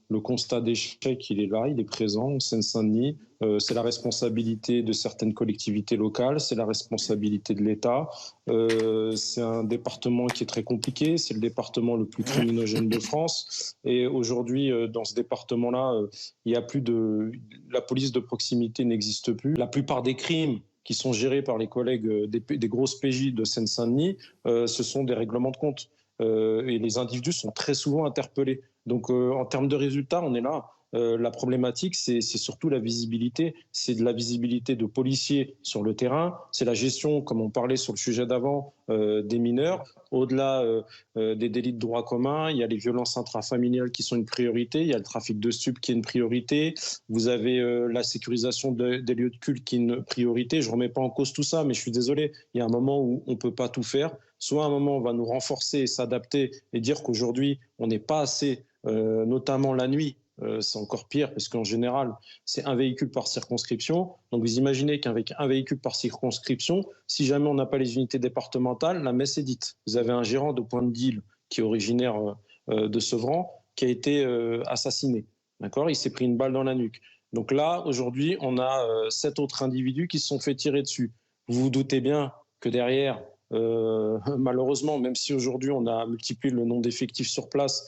Le constat d'échec, il est là, il est présent en Seine-Saint-Denis. C'est la responsabilité de certaines collectivités locales, c'est la responsabilité de l'État. C'est un département qui est très compliqué, c'est le département le plus criminogène de France. Et aujourd'hui, dans ce département-là, il y a plus de... La police de proximité n'existe plus. La plupart des crimes qui sont gérés par les collègues des grosses PJ de Seine-Saint-Denis, ce sont des règlements de compte. Et les individus sont très souvent interpellés. Donc, en termes de résultats, on est là. La problématique, c'est surtout la visibilité. C'est de la visibilité de policiers sur le terrain. C'est la gestion, comme on parlait sur le sujet d'avant, des mineurs. Au-delà des délits de droit commun, il y a les violences intrafamiliales qui sont une priorité. Il y a le trafic de stupes qui est une priorité. Vous avez la sécurisation des lieux de culte qui est une priorité. Je ne remets pas en cause tout ça, mais je suis désolé. Il y a un moment où on ne peut pas tout faire. Soit à un moment, on va nous renforcer et s'adapter et dire qu'aujourd'hui, on n'est pas assez, notamment la nuit. C'est encore pire parce qu'en général, c'est un véhicule par circonscription. Donc vous imaginez qu'avec un véhicule par circonscription, si jamais on n'a pas les unités départementales, la messe est dite. Vous avez un gérant de Pointe-d'Île qui est originaire de Sevran qui a été assassiné. D'accord ? Il s'est pris une balle dans la nuque. Donc là, aujourd'hui, on a 7 autres individus qui se sont fait tirer dessus. Vous vous doutez bien que derrière, malheureusement, même si aujourd'hui on a multiplié le nombre d'effectifs sur place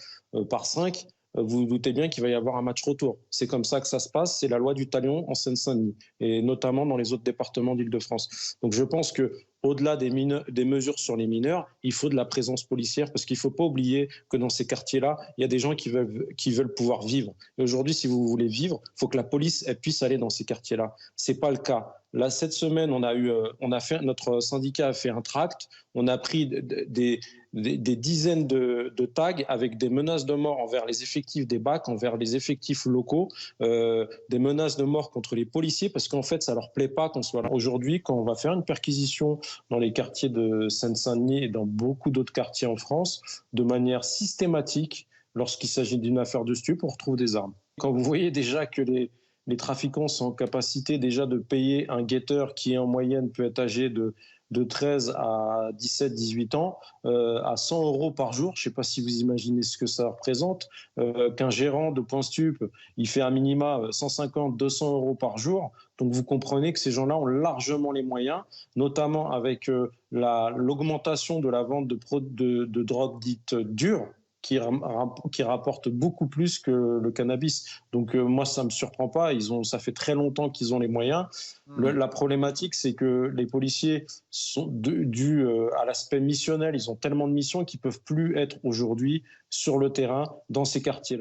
par 5, vous vous doutez bien qu'il va y avoir un match retour. C'est comme ça que ça se passe, c'est la loi du talion en Seine-Saint-Denis, et notamment dans les autres départements d'Île-de-France. Donc je pense qu'au-delà des mesures sur les mineurs, il faut de la présence policière, parce qu'il ne faut pas oublier que dans ces quartiers-là, il y a des gens qui veulent pouvoir vivre. Et aujourd'hui, si vous voulez vivre, il faut que la police elle puisse aller dans ces quartiers-là. Ce n'est pas le cas. Là, cette semaine, notre syndicat a fait un tract, on a pris des dizaines de tags avec des menaces de mort envers les effectifs des BAC, envers les effectifs locaux, des menaces de mort contre les policiers, parce qu'en fait, ça leur plaît pas qu'on soit là. Aujourd'hui, quand on va faire une perquisition dans les quartiers de Seine-Saint-Denis et dans beaucoup d'autres quartiers en France, de manière systématique, lorsqu'il s'agit d'une affaire de stup, on retrouve des armes. Quand vous voyez déjà que les trafiquants sont en capacité déjà de payer un guetteur qui en moyenne peut être âgé de 13 à 17, 18 ans, à 100 euros par jour. Je ne sais pas si vous imaginez ce que ça représente. Qu'un gérant de point stup, il fait un minima 150, 200 euros par jour. Donc vous comprenez que ces gens-là ont largement les moyens, notamment avec l'augmentation de la vente de drogue dite dure, qui rapporte beaucoup plus que le cannabis. Donc moi, ça ne me surprend pas. Ça fait très longtemps qu'ils ont les moyens. La problématique, c'est que les policiers sont dus à l'aspect missionnel. Ils ont tellement de missions qu'ils ne peuvent plus être aujourd'hui sur le terrain dans ces quartiers-là.